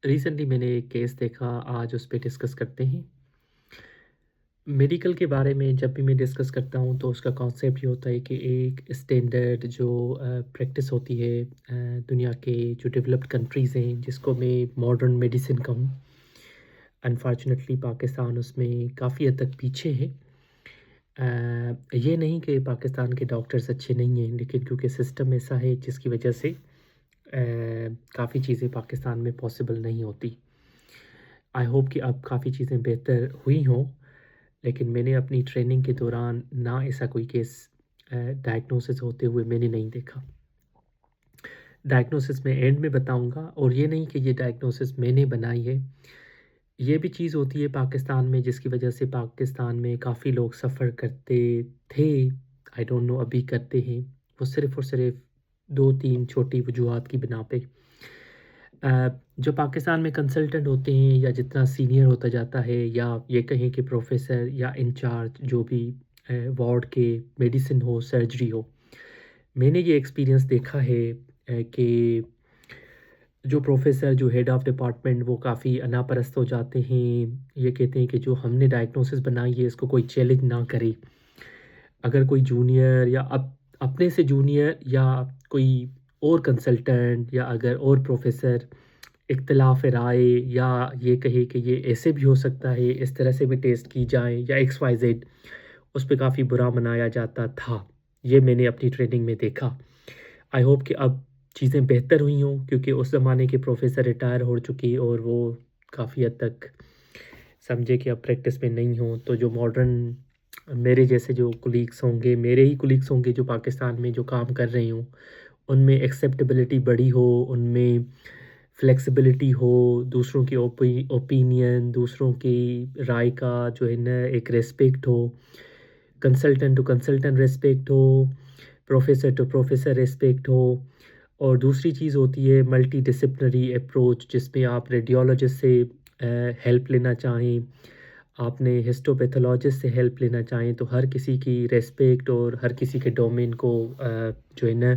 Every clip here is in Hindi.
रिसेंटली मैंने एक केस देखा, आज उस पे डिस्कस करते हैं। मेडिकल के बारे में जब भी मैं डिस्कस करता हूँ तो उसका कॉन्सेप्ट ये होता है कि एक स्टैंडर्ड जो प्रैक्टिस होती है दुनिया के जो डेवलप्ड कंट्रीज़ हैं जिसको मैं मॉडर्न मेडिसिन कहूँ। अनफॉर्चुनेटली पाकिस्तान उसमें काफ़ी हद तक पीछे है। ये नहीं कि पाकिस्तान के डॉक्टर्स अच्छे नहीं हैं, लेकिन क्योंकि सिस्टम ऐसा है जिसकी वजह से काफ़ी चीज़ें पाकिस्तान में पॉसिबल नहीं होती। आई होप कि अब काफ़ी चीज़ें बेहतर हुई हों, लेकिन मैंने अपनी ट्रेनिंग के दौरान ना ऐसा कोई केस डायग्नोसिस होते हुए मैंने नहीं देखा। डायग्नोसिस मैं एंड में बताऊँगा, और ये नहीं कि ये डायग्नोसिस मैंने बनाई है। ये भी चीज़ होती है पाकिस्तान में जिसकी वजह से पाकिस्तान में काफ़ी लोग सफ़र करते थे, आई डोंट नो अभी करते हैं। वो सिर्फ़ और सिर्फ़ 2-3 छोटी वजूहात की बिना पे। जो पाकिस्तान में कंसल्टेंट होते हैं या जितना सीनियर होता जाता है, या ये कहें कि प्रोफ़ेसर या इंचार्ज जो भी वार्ड के मेडिसिन हो, सर्जरी हो, मैंने ये एक्सपीरियंस देखा है कि जो प्रोफ़ेसर, जो हेड ऑफ़ डिपार्टमेंट, वो काफ़ी अनापरस्त हो जाते हैं। ये कहते हैं कि जो हमने डायग्नोसिस बनाई है इसको कोई चैलेंज ना करे। अगर कोई जूनियर या अपने से जूनियर या कोई और कंसल्टेंट या अगर और प्रोफ़ेसर इख्तिलाफ़ राय या ये कहे कि ये ऐसे भी हो सकता है, इस तरह से भी टेस्ट की जाएँ या एक्स वाई ज़ेड, उस पे काफ़ी बुरा मनाया जाता था। ये मैंने अपनी ट्रेनिंग में देखा। आई होप कि अब चीज़ें बेहतर हुई हों, क्योंकि उस ज़माने के प्रोफ़ेसर रिटायर हो चुके और वो काफ़ी हद तक समझे कि अब प्रैक्टिस में नहीं हो। तो जो मॉडर्न मेरे जैसे जो कोलीग्स होंगे, मेरे ही कोलीग्स होंगे जो पाकिस्तान में जो काम कर रहे हों, उनमें एक्सेप्टेबिलिटी बड़ी हो, उनमें फ्लेक्सिबिलिटी हो, दूसरों की ओपिनियन, दूसरों की राय का जो है ना एक रिस्पेक्ट हो, कंसल्टेंट टू कंसल्टेंट रिस्पेक्ट हो, प्रोफ़ेसर टू प्रोफ़ेसर रिस्पेक्ट हो। और दूसरी चीज़ होती है मल्टी डिसिप्लिनरी अप्रोच, जिसमें आप रेडियोलॉजिस्ट से हेल्प लेना चाहें, आपने हिस्टोपैथोलॉजिस्ट से हेल्प लेना चाहें, तो हर किसी की रिस्पेक्ट और हर किसी के डोमेन को जो है ना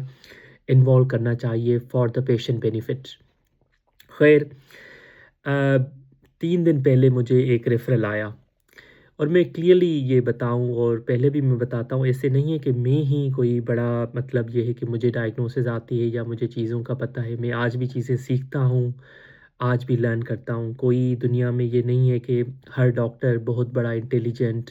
इन्वॉल्व करना चाहिए फॉर द पेशेंट बेनिफिट। खैर, अ, 3 दिन पहले मुझे एक रेफ़रल आया, और मैं क्लियरली ये बताऊँ और पहले भी मैं बताता हूँ, ऐसे नहीं है कि मैं ही कोई बड़ा, मतलब ये है कि मुझे डायग्नोसिस आती है या मुझे चीज़ों का पता है। मैं आज भी चीज़ें सीखता हूँ, आज भी लर्न करता हूँ। कोई दुनिया में ये नहीं है कि हर डॉक्टर बहुत बड़ा इंटेलिजेंट,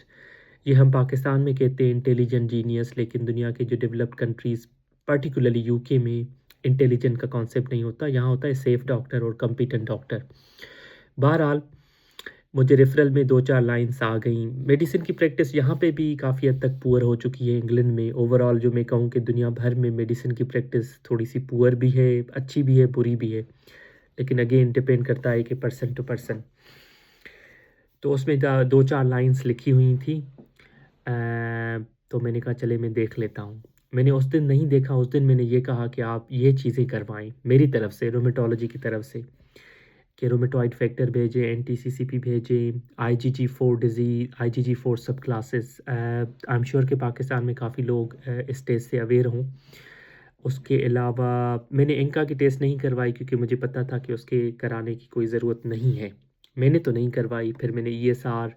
ये हम पाकिस्तान में कहते हैं इंटेलिजेंट जीनियस, लेकिन दुनिया के जो डेवलप्ड कंट्रीज़ पर्टिकुलरली यूके में इंटेलिजेंट का कॉन्सेप्ट नहीं होता। यहाँ होता है सेफ डॉक्टर और कॉम्पिटेंट डॉक्टर। बहरहाल, मुझे रेफ़रल में 2-4 लाइन्स आ गईं। मेडिसिन की प्रैक्टिस यहाँ पे भी काफ़ी हद तक पुअर हो चुकी है इंग्लैंड में। ओवरऑल जो मैं कहूँ कि दुनिया भर में मेडिसिन की प्रैक्टिस थोड़ी-सी पुअर भी है, अच्छी भी है, बुरी भी है। लेकिन अगेन डिपेंड करता है कि पर्सन टू पर्सन। तो उसमें 2-4 लाइन्स लिखी हुई थी। तो मैंने कहा चलिए मैं देख लेता हूँ। मैंने उस दिन नहीं देखा, उस दिन मैंने ये कहा कि आप ये चीज़ें करवाएँ मेरी तरफ से, रूमेटोलॉजी की तरफ से। कि रूमेटॉइड फैक्टर भेजें, एनटीसीसीपी भेजें, आईजीजी-4 डिज़ीज़, आईजीजी-4 सब क्लासेस। आई एम श्योर कि पाकिस्तान में काफ़ी लोग इस टेस्ट से अवेयर हों। उसके अलावा मैंने इंका की टेस्ट नहीं करवाई, क्योंकि मुझे पता था कि उसके कराने की कोई ज़रूरत नहीं है। मैंने तो नहीं करवाई। फिर मैंने ईएसआर,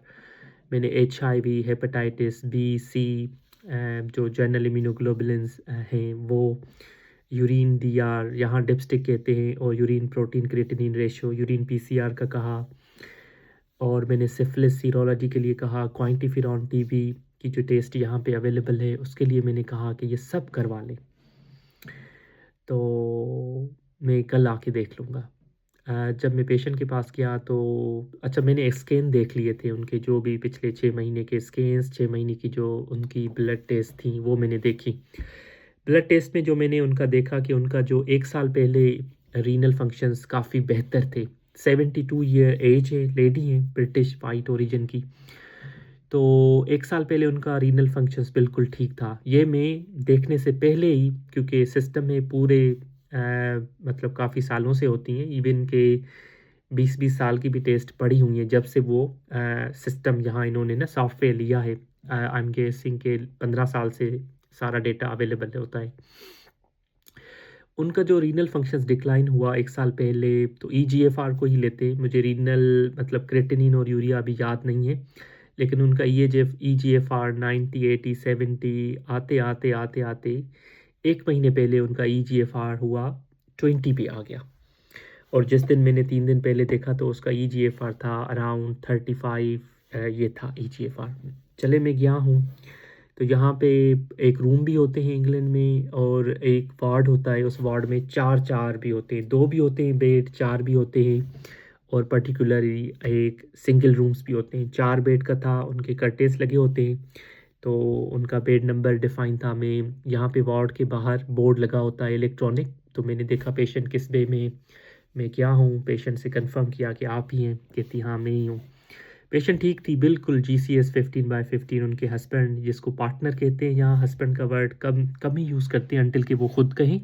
मैंने एचआईवी, हेपेटाइटिस बी, सी, जो जनरल इम्यूनोग्लोबुलिन्स हैं वो, यूरिन डीआर, यहाँ डिपस्टिक कहते हैं, और urine protein creatinine ratio, urine PCR का कहा। और मैंने सिफिलिस सीरोलॉजी के लिए कहा, क्वांटिफेरॉन टीबी की जो टेस्ट यहाँ पे अवेलेबल है उसके लिए मैंने कहा कि ये सब करवा लें। तो मैं कल आके देख लूँगा। जब मैं पेशेंट के पास गया तो अच्छा, मैंने स्कैन देख लिए थे उनके, जो भी पिछले 6 महीने के स्कैन्स, 6 महीने की जो उनकी ब्लड टेस्ट थी वो मैंने देखी। ब्लड टेस्ट में जो मैंने उनका देखा कि उनका जो 1 साल पहले रीनल फंक्शंस काफ़ी बेहतर थे। 72 ईयर एज है, लेडी हैं, ब्रिटिश वाइट ओरिजिन की। तो 1 साल पहले उनका रीनल फंक्शंस बिल्कुल ठीक था। ये मैं देखने से पहले ही, क्योंकि सिस्टम में पूरे मतलब काफ़ी सालों से होती हैं, इवन के 20-20 साल की भी टेस्ट पड़ी हुई हैं जब से वो सिस्टम यहाँ इन्होंने ना सॉफ्टवेयर लिया है। आई एम गेसिंग के 15 साल से सारा डेटा अवेलेबल होता है। उनका जो रीनल फंक्शंस डिक्लाइन हुआ 1 साल पहले, तो ईजीएफआर को ही लेते। मुझे रीनल मतलब क्रेटिनिन और यूरिया अभी याद नहीं है, लेकिन उनका ईजीएफआर 90, 80, 70 आते 1 महीने पहले उनका ईजीएफआर हुआ 20 पे आ गया। और जिस दिन मैंने 3 दिन पहले देखा तो उसका ईजीएफआर था अराउंड 35, ये था ईजीएफआर। चले मैं गया हूँ, तो यहाँ पे एक रूम भी होते हैं इंग्लैंड में और एक वार्ड होता है, उस वार्ड में 4-4 भी होते हैं, 2 भी होते हैं बेड, 4 भी होते हैं और पर्टिकुलरली एक सिंगल रूम्स भी होते हैं। 4 बेड का था, उनके कर्टेन्स लगे होते हैं, तो उनका बेड नंबर डिफ़ाइन था। मैं यहाँ पे वार्ड के बाहर बोर्ड लगा होता है इलेक्ट्रॉनिक, तो मैंने देखा पेशेंट किस बे में। मैं क्या हूँ, पेशेंट से कंफर्म किया कि आप ही हैं, कहती हाँ मैं ही हूँ। पेशेंट ठीक थी बिल्कुल, जीसीएस 15/15। उनके हस्बैंड, जिसको पार्टनर कहते हैं, यहाँ हस्बैंड का वर्ड कम कम ही यूज़ करते हैं अनटिल कि वो खुद कहें।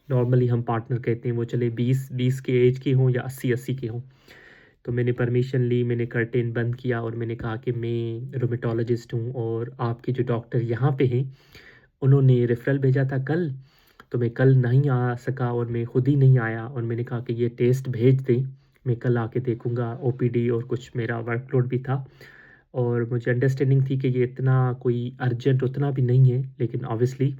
नॉर्मली हम पार्टनर कहते हैं, वो चले 20 के एज के हों या 80 के हों। तो मैंने परमिशन ली, मैंने कर्टेन बंद किया और मैंने कहा कि मैं रोमेटोलॉजिस्ट हूँ और आपके जो डॉक्टर यहाँ पे हैं उन्होंने रेफरल भेजा था कल, तो मैं कल नहीं आ सका और मैं खुद ही नहीं आया और मैंने कहा कि ये टेस्ट भेज दें, मैं कल आके देखूँगा। ओपीडी और कुछ मेरा वर्कलोड भी था और मुझे अंडरस्टैंडिंग थी कि ये इतना कोई अर्जेंट उतना भी नहीं है, लेकिन ऑब्वियसली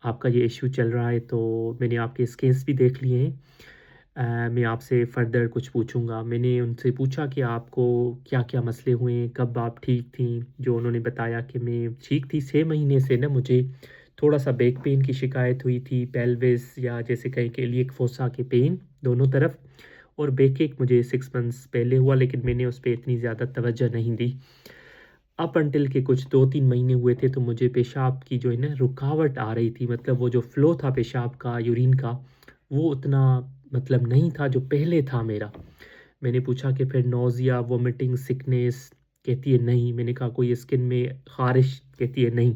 आपका ये इश्यू चल रहा है, तो मैंने आपके स्कैन्स भी देख लिए हैं। मैं आपसे फ़र्दर कुछ पूछूँगा। मैंने उनसे पूछा कि आपको क्या-क्या मसले हुए, कब आप ठीक थीं? जो उन्होंने बताया कि मैं ठीक थी, 6 महीने से ना मुझे थोड़ा-सा बैक पेन की शिकायत हुई थी, पेल्विस या जैसे कहें कि ईलियक फोसा के पेन दोनों तरफ, और बैक एक मुझे 6 मंथ्स पहले हुआ, लेकिन मैंने उस पे इतनी ज़्यादा तवज्जो नहीं दी। अप अंटिल के कुछ 2-3 महीने हुए थे, तो मुझे पेशाब की जो है ना रुकावट आ रही थी, मतलब वो जो फ़्लो था पेशाब का, यूरिन का, वो उतना मतलब नहीं था जो पहले था मेरा। मैंने पूछा कि फिर नौज़िया, वोमिटिंग, सिकनेस? कहती है नहीं। मैंने कहा कोई स्किन में ख़ारिश? कहती है नहीं।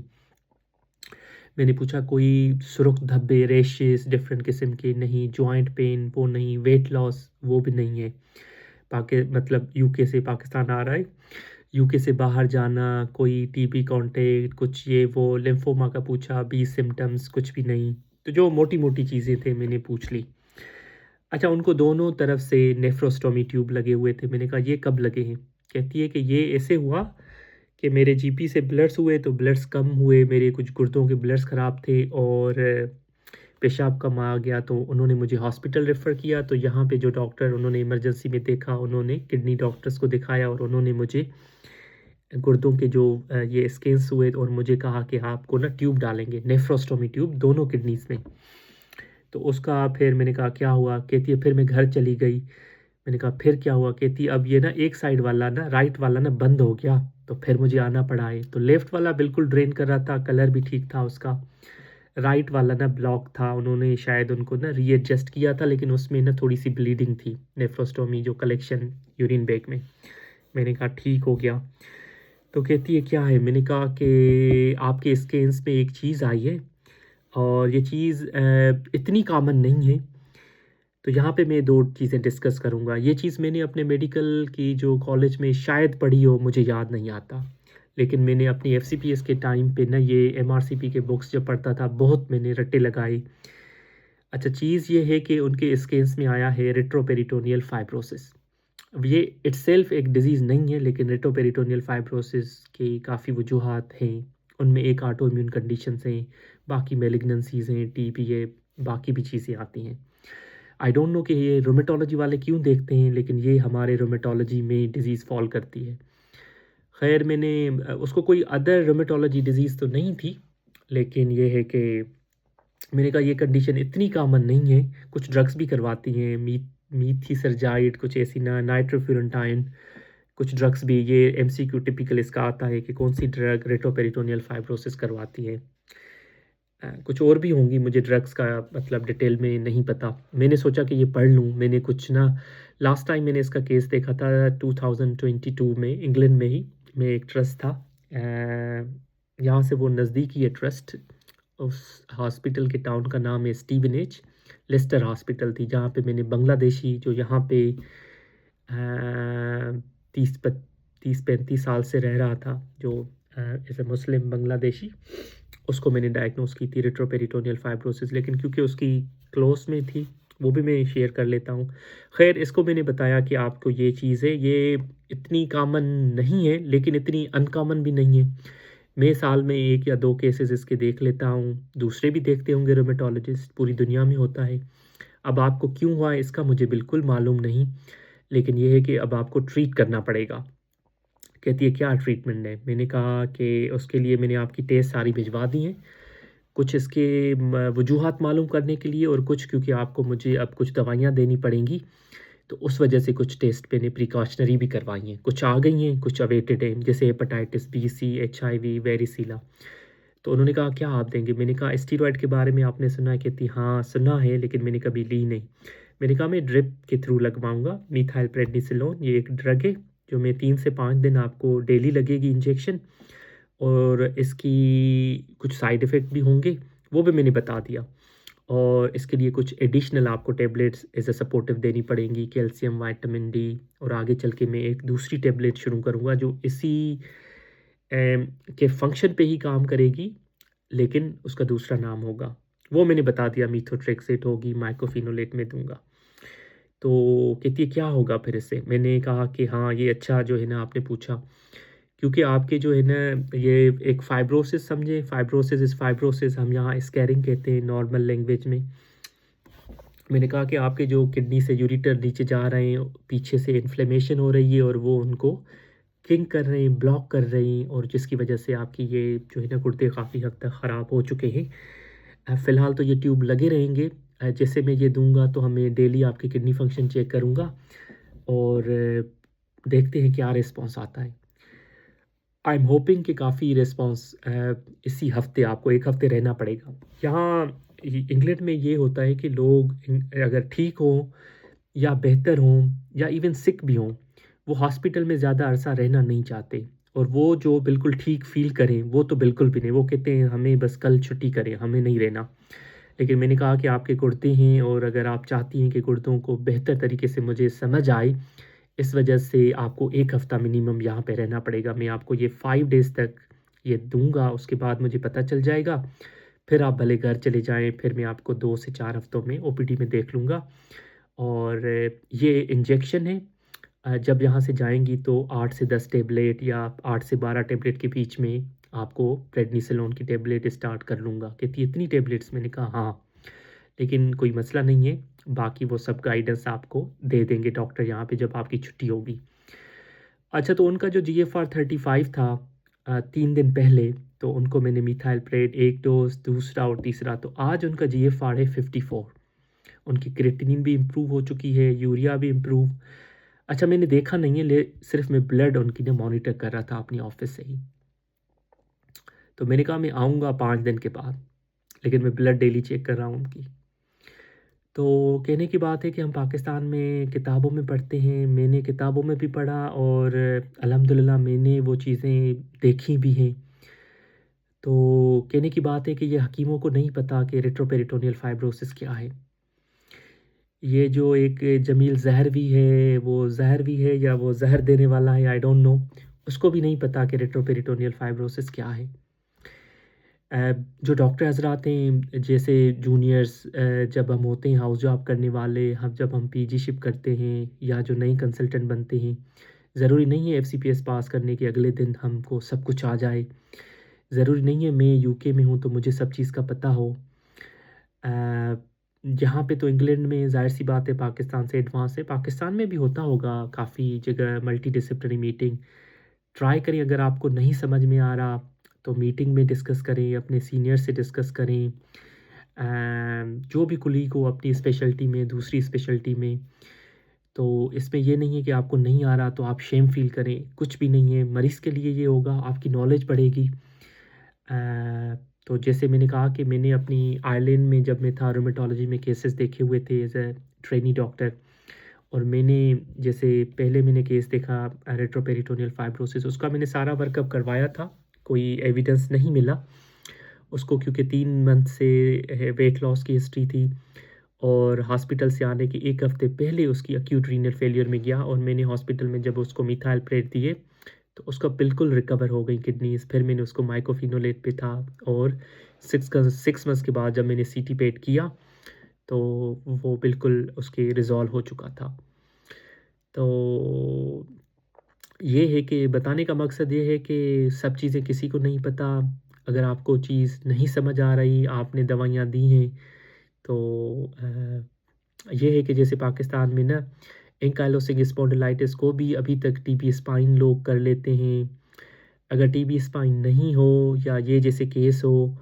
मैंने पूछा कोई सुर्ख धब्बे, रैशेज़ डिफ़रेंट किस्म के? नहीं। Joint pain? वो नहीं। Weight loss? वो भी नहीं है। मतलब यूके से पाकिस्तान आ रहा है, यूके से बाहर जाना, कोई टीबी कॉन्टैक्ट, कुछ ये वो, लिम्फोमा का पूछा, 20 सिम्पटम्स? कुछ भी नहीं। तो जो मोटी-मोटी चीज़ें थे मैंने पूछ ली। अच्छा, उनको दोनों तरफ से नेफ्रोस्टोमी ट्यूब लगे हुए थे। मैंने कहा ये कब लगे हैं? कहती है कि ये ऐसे हुआ कि मेरे जीपी से ब्लड्स हुए तो ब्लड्स कम हुए, मेरे कुछ गुर्दों के ब्लड्स ख़राब थे और पेशाब कम आ गया, तो उन्होंने मुझे हॉस्पिटल रेफ़र किया। तो यहाँ पे जो डॉक्टर, उन्होंने इमरजेंसी में देखा, उन्होंने किडनी डॉक्टर्स को दिखाया और उन्होंने मुझे गुर्दों के जो ये स्कैन्स हुए और मुझे कहा कि आपको ना ट्यूब डालेंगे, नेफ्रोस्टोमी ट्यूब दोनों किडनीज़ में। तो उसका फिर मैंने कहा क्या हुआ? कहती है फिर मैं घर चली गई। मैंने कहा फिर क्या हुआ? कहती अब ये ना एक साइड वाला ना, राइट वाला ना बंद हो गया, तो फिर मुझे आना पड़ा है। तो लेफ़्ट वाला बिल्कुल ड्रेन कर रहा था, कलर भी ठीक था उसका। राइट वाला ना ब्लॉक था, उन्होंने शायद उनको ना रीएडजस्ट किया था, लेकिन उसमें ना थोड़ी-सी ब्लीडिंग थी, नेफ्रोस्टोमी जो कलेक्शन यूरिन बैग में। मैंने कहा ठीक हो गया। तो कहती है क्या है? मैंने कहा कि आपके स्कैन्स में एक चीज़ आई है और ये चीज़ इतनी कॉमन नहीं है। तो यहाँ पे मैं 2 चीज़ें डिस्कस करूँगा। ये चीज़ मैंने अपने मेडिकल की जो कॉलेज में शायद पढ़ी हो, मुझे याद नहीं आता। लेकिन मैंने अपनी एफसीपीएस के टाइम पे ना ये एमआरसीपी के बुक्स जब पढ़ता था, बहुत मैंने रट्टे लगाए। अच्छा, चीज़ ये है कि उनके स्कैन्स में आया है रेट्रोपेरिटोनियल फाइब्रोसिस। अब ये इटसेल्फ एक डिज़ीज़ नहीं है, लेकिन रेट्रोपेरिटोनियल फाइब्रोसिस की काफ़ी वजूहात हैं। उनमें एक ऑटो इम्यून कंडीशंस हैं, बाकी मैलिग्नेंसीज़ हैं, टीबी है, बाकी भी चीज़ें आती हैं। आई डोंट नो कि ये रोमेटोलॉजी वाले क्यों देखते हैं, लेकिन ये हमारे रोमेटोलॉजी में डिज़ीज़ फ़ॉल करती है। ख़ैर मैंने उसको कोई अदर रोमेटोलॉजी डिज़ीज़ तो नहीं थी, लेकिन ये है कि मैंने कहा ये कंडीशन इतनी कॉमन नहीं है, कुछ ड्रग्स भी करवाती हैं, मीथीसरजाइड, कुछ ऐसी ना, नाइट्रोफ्यूरेंटाइन, कुछ ड्रग्स भी। ये एमसीक्यू टिपिकल इसका आता है कि कौन-सी ड्रग रेट्रोपेरिटोनियल फाइब्रोसिस करवाती है। कुछ और भी होंगी, मुझे ड्रग्स का मतलब डिटेल में नहीं पता। मैंने सोचा कि ये पढ़ लूँ, मैंने कुछ ना, लास्ट टाइम मैंने इसका केस देखा था 2022 में इंग्लैंड में ही, में एक ट्रस्ट था। यहाँ से वो नज़दीक ही है ट्रस्ट, उस हॉस्पिटल के टाउन का नाम है स्टीवेनेज, लेस्टर हॉस्पिटल थी, जहाँ पे मैंने बांग्लादेशी जो यहाँ पे 30 30-35 साल से रह रहा था, जो एज़ अ मुस्लिम बांग्लादेशी, उसको मैंने डायग्नोस की थी रेट्रोपेरिटोनियल फाइब्रोसिस, लेकिन क्योंकि उसकी क्लोज में थी, वो भी मैं शेयर कर लेता हूँ। खैर, इसको मैंने बताया कि आपको ये चीज़ है, ये इतनी कॉमन नहीं है, लेकिन इतनी अनकॉमन भी नहीं है। मैं साल में 1 या 2 केसेज़ इसके देख लेता हूँ, दूसरे भी देखते होंगे रूमेटोलॉजिस्ट, पूरी दुनिया में होता है। अब आपको क्यों हुआ है इसका मुझे बिल्कुल मालूम नहीं, लेकिन ये है कि अब आपको ट्रीट करना पड़ेगा। कहती है क्या ट्रीटमेंट है? मैंने कहा कि उसके लिए मैंने आपकी टेस्ट सारी भिजवा दी हैं। कुछ इसके वजूहात मालूम करने के लिए और कुछ क्योंकि आपको मुझे अब कुछ दवाइयाँ देनी पड़ेंगी, तो उस वजह से कुछ टेस्ट मैंने प्रिकॉशनरी भी करवाई हैं। कुछ आ गई हैं, कुछ अवेटेड हैं, जैसे हेपेटाइटिस बी, सी, एचआईवी, वेरिसीला। तो उन्होंने कहा क्या आप देंगे? मैंने कहा स्टीरॉयड के बारे में आपने सुना है? कहती हाँ, सुना है लेकिन मैंने कभी ली नहीं। मैंने कहा मैं ड्रिप के थ्रू लगवाऊँगा, मिथाइल प्रेडनिसोलोन, ये एक ड्रग है जो मैं 3 से 5 दिन आपको डेली लगेगी इंजेक्शन, और इसकी कुछ साइड इफ़ेक्ट भी होंगे, वो भी मैंने बता दिया। और इसके लिए कुछ एडिशनल आपको टैबलेट्स एज़ अ सपोर्टिव देनी पड़ेंगी, कैल्शियम, विटामिन डी, और आगे चल के मैं एक दूसरी टैबलेट शुरू करूँगा जो इसी के फंक्शन पे ही काम करेगी, लेकिन उसका दूसरा नाम होगा। वो मैंने बता दिया, मेथोट्रेक्सेट होगी, माइक्लोफिनोलेट में दूँगा। तो कहती है क्या होगा फिर इससे? मैंने कहा कि हाँ, ये अच्छा जो है ना आपने पूछा, क्योंकि आपके जो है ना ये एक फाइब्रोसिस समझे, फाइब्रोसिस इज़ फाइब्रोसिस, हम यहाँ स्कैरिंग कहते हैं नॉर्मल लैंग्वेज में। मैंने कहा कि आपके जो किडनी से यूरेटर नीचे जा रहे हैं, पीछे से इन्फ्लेमेशन हो रही है और वो उनको किंक कर रहे हैं, ब्लॉक कर रही हैं, और जिसकी वजह से आपकी ये जो है ना गुर्दे काफ़ी हद तक ख़राब हो चुके हैं। फ़िलहाल तो ये ट्यूब लगे रहेंगे। जैसे मैं ये दूँगा तो हमें डेली आपकी किडनी फंक्शन चेक करूँगा, और देखते हैं क्या रिस्पॉन्स आता है। आई एम होपिंग कि काफ़ी रिस्पॉन्स इसी हफ़्ते, आपको 1 हफ़्ते रहना पड़ेगा। यहाँ इंग्लैंड में ये होता है कि लोग अगर ठीक हों या बेहतर हों या इवन सिक भी हों, वो हॉस्पिटल में ज़्यादा अरसा रहना नहीं चाहते, और वो जो बिल्कुल ठीक फ़ील करें, वो तो बिल्कुल भी नहीं। वो कहते हैं हमें बस कल छुट्टी करें, हमें नहीं रहना। लेकिन मैंने कहा कि आपके गुर्दे हैं, और अगर आप चाहती हैं कि गुर्दों को बेहतर तरीके से मुझे समझ आए, इस वजह से आपको 1 हफ़्ता मिनिमम यहाँ पे रहना पड़ेगा। मैं आपको ये 5 डेज़ तक ये दूँगा, उसके बाद मुझे पता चल जाएगा। फिर आप भले घर चले जाएँ, फिर मैं आपको 2 से 4 हफ़्तों में ओपीडी में देख लूँगा। और ये इंजेक्शन है, जब यहाँ से जाएँगी तो 8 से 10 टैबलेट या 8 से 12 टैबलेट के बीच में आपको प्रेडनिसोलोन की टैबलेट स्टार्ट कर लूँगा। कहती है इतनी टैबलेट्स? मैंने कहा हाँ, लेकिन कोई मसला नहीं है, बाकी वो सब गाइडेंस आपको दे देंगे डॉक्टर यहाँ पे जब आपकी छुट्टी होगी। अच्छा, तो उनका जो जीएफआर 35 था 3 दिन पहले, तो उनको मैंने मिथाइल प्रेड 1 डोज़, दूसरा और तीसरा, तो आज उनका जीएफआर है 54। उनकी क्रेटिनिन भी इम्प्रूव हो चुकी है, यूरिया भी इम्प्रूव। अच्छा, मैंने देखा नहीं है, सिर्फ़ मैं ब्लड उनकी ना मॉनिटर कर रहा था अपनी ऑफ़िस से ही। तो मैंने कहा मैं आऊँगा 5 दिन के बाद, लेकिन मैं ब्लड डेली चेक कर रहा हूँ उनकी। तो कहने की बात है कि हम पाकिस्तान में किताबों में पढ़ते हैं, मैंने किताबों में भी पढ़ा, और अल्हम्दुलिल्लाह मैंने वो चीज़ें देखी भी हैं। तो कहने की बात है कि ये हकीमों को नहीं पता कि रेट्रोपेरिटोनियल फाइब्रोसिस क्या है। ये जो एक जमील ज़हर भी है, वो ज़हर भी है या वो ज़हर देने वाला है, आई डोंट नो। उसको भी नहीं पता कि रेट्रोपेरिटोनियल फाइब्रोसिस क्या है। जो डॉक्टर हज़रात हैं, जैसे जूनियर्स, जब हम होते हैं हाउस जॉब करने वाले, हम जब हम पीजीशिप करते हैं या जो नए कंसल्टेंट बनते हैं, ज़रूरी नहीं है एफसीपीएस पास करने के अगले दिन हमको सब कुछ आ जाए। ज़रूरी नहीं है मैं यूके में हूँ तो मुझे सब चीज़ का पता हो। अ, यहाँ पे तो इंग्लैंड में ज़ाहिर-सी बात है पाकिस्तान से एडवांस है। पाकिस्तान में भी होता होगा काफ़ी जगह मल्टीडिसिप्लिनरी मीटिंग। ट्राई करें, अगर आपको नहीं समझ में आ रहा तो मीटिंग में डिस्कस करें, अपने सीनियर से डिस्कस करें। जो भी कुलीग हो अपनी स्पेशलिटी में, दूसरी स्पेशलिटी में। तो इसमें ये नहीं है कि आपको नहीं आ रहा तो आप शेम फ़ील करें, कुछ भी नहीं है। मरीज़ के लिए ये होगा, आपकी नॉलेज बढ़ेगी। तो जैसे मैंने कहा कि मैंने अपनी आयरलैंड में जब मैं था रूमेटोलॉजी में केसेस देखे हुए थे एज़ अ ट्रेनी डॉक्टर, और मैंने जैसे पहले मैंने केस देखा रेट्रोपेरिटोनियल फाइब्रोसिस, उसका मैंने सारा वर्कअप करवाया था, कोई एविडेंस नहीं मिला उसको, क्योंकि 3 मंथ से वेट लॉस की हिस्ट्री थी, और हॉस्पिटल से आने के 1 हफ़्ते पहले उसकी एक्यूट रीनल फेलियर में गया, और मैंने हॉस्पिटल में जब उसको मिथाइल प्रेट दिए, तो उसका बिल्कुल रिकवर हो गई किडनीज़। फिर मैंने उसको माइक्रोफिनोलेट पे था और 6 मंथ्स के बाद जब मैंने सीटी पेट किया, तो वो बिल्कुल उसके रिज़ॉल्व हो चुका था। तो ये है कि बताने का मकसद ये है कि सब चीज़ें किसी को नहीं पता। अगर आपको चीज़ नहीं समझ आ रही, आपने दवाइयाँ दी हैं, तो ये है कि जैसे पाकिस्तान में ना एंकाइलोसिंग स्पॉन्डिलाइटिस को भी अभी तक टीबी स्पाइन लोग कर लेते हैं। अगर टीबी स्पाइन नहीं हो या ये जैसे केस हो,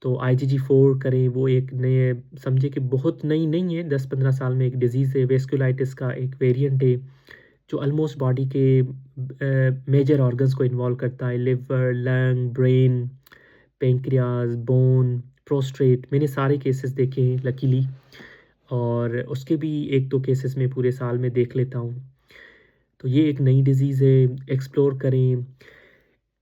तो आईजीजी-4 करें। वो एक नए समझे कि बहुत नई नहीं है, 10-15 साल में एक डिज़ीज़ है, वेस्कुलाइटिस का एक वेरिएंट है, जो ऑलमोस्ट बॉडी के मेजर ऑर्गन्स को इन्वॉल्व करता है, liver, lung, brain, pancreas, bone, prostate. मैंने सारे केसेस देखे हैं लकीली, और उसके भी 1-2 केसेस मैं पूरे साल में देख लेता हूँ। तो ये एक नई डिज़ीज़ है, एक्सप्लोर करें।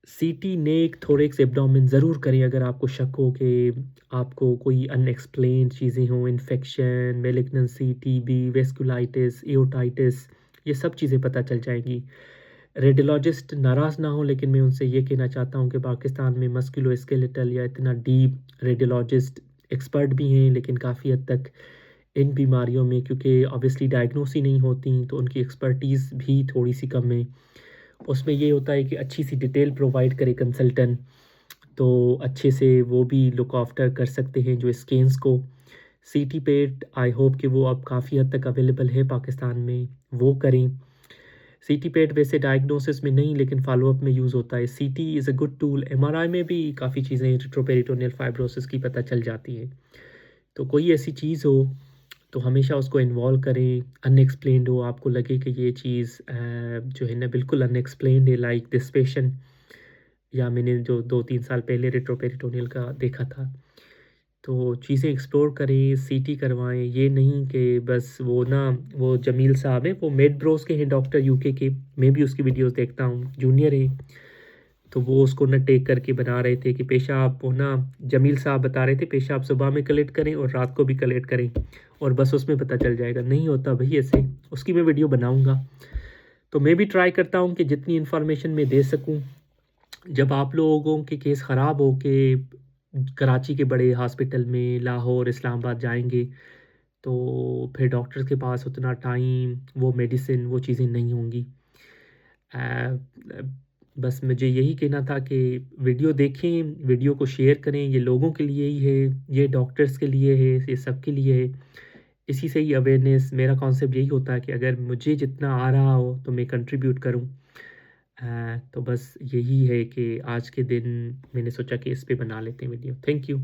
सीटी, नेक, थोरैक्स, एब्डोमेन ज़रूर करें अगर आपको शक हो कि आपको कोई अनएक्सप्लेन्ड चीज़ें हों, इन्फेक्शन, मैलिग्नेंसी, टीबी, वेस्कुलाइटिस, एओर्टाइटिस, ये सब चीज़ें पता चल जाएँगी। रेडियोलॉजिस्ट नाराज़ ना हों, लेकिन मैं उनसे ये कहना चाहता हूँ कि पाकिस्तान में मस्कुलोस्केलेटल या इतना डीप रेडियोलॉजिस्ट एक्सपर्ट भी हैं, लेकिन काफ़ी हद तक इन बीमारियों में, क्योंकि ऑब्वियसली डायग्नोस ही नहीं होती, तो उनकी एक्सपर्टीज़ भी थोड़ी-सी कम है। उसमें ये होता है कि अच्छी-सी डिटेल प्रोवाइड करे कंसल्टेंट, तो अच्छे से वो भी लुक आफ्टर कर सकते हैं जो स्कैन्स को। सीटी पेट आई होप कि वो अब काफ़ी हद तक अवेलेबल है पाकिस्तान में, वो करें। सीटी पेट वैसे डायग्नोसिस में नहीं, लेकिन फ़ॉलो-अप में यूज़ होता है। सीटी is a good tool. MRI में भी काफ़ी चीज़ें रेट्रोपेरिटोनियल फाइब्रोसिस की पता चल जाती हैं। तो कोई ऐसी चीज़ हो, तो हमेशा उसको इन्वॉल्व करें। अनएक्सप्लेन्ड हो, आपको लगे कि ये चीज़ जो है ना बिल्कुल अनएक्सप्लेन्ड है, लाइक दिस पेशेंट, या मैंने जो 2-3 साल पहले रेट्रोपेरिटोनियल का देखा था। तो चीज़ें एक्सप्लोर करें, सीटी करवाएँ। ये नहीं कि बस वो ना, वो जमील साहब हैं, वो मेडब्रोस के हैं डॉक्टर यूके के। मैं भी उसकी वीडियोज़ देखता हूँ, जूनियर हैं। तो वो उसको ना टेक करके बना रहे थे कि पेशाब, वो ना जमील साहब बता रहे थे पेशाब सुबह में कलेक्ट करें और रात को भी कलेक्ट करें, और बस उसमें पता चल जाएगा। नहीं होता भई ऐसे, उसकी मैं वीडियो बनाऊँगा। तो मैं भी ट्राई करता हूँ कि जितनी इन्फॉर्मेशन मैं दे सकूँ। जब आप लोगों के केस ख़राब हो के कराची के बड़े हॉस्पिटल में, लाहौर, इस्लामाबाद जाएँगे, तो फिर डॉक्टर्स के पास उतना टाइम, वो मेडिसिन, वो चीज़ें नहीं होंगी। बस मुझे यही कहना था कि वीडियो देखें, वीडियो को शेयर करें, ये लोगों के लिए ही है, ये डॉक्टर्स के लिए है, ये सबके लिए है। इसी से ही अवेयरनेस, मेरा कॉन्सेप्ट यही होता है कि अगर मुझे जितना आ रहा हो तो मैं कंट्रीब्यूट करूँ। तो बस यही है कि आज के दिन मैंने सोचा कि इस पे बना लेते हैं वीडियो। Thank you.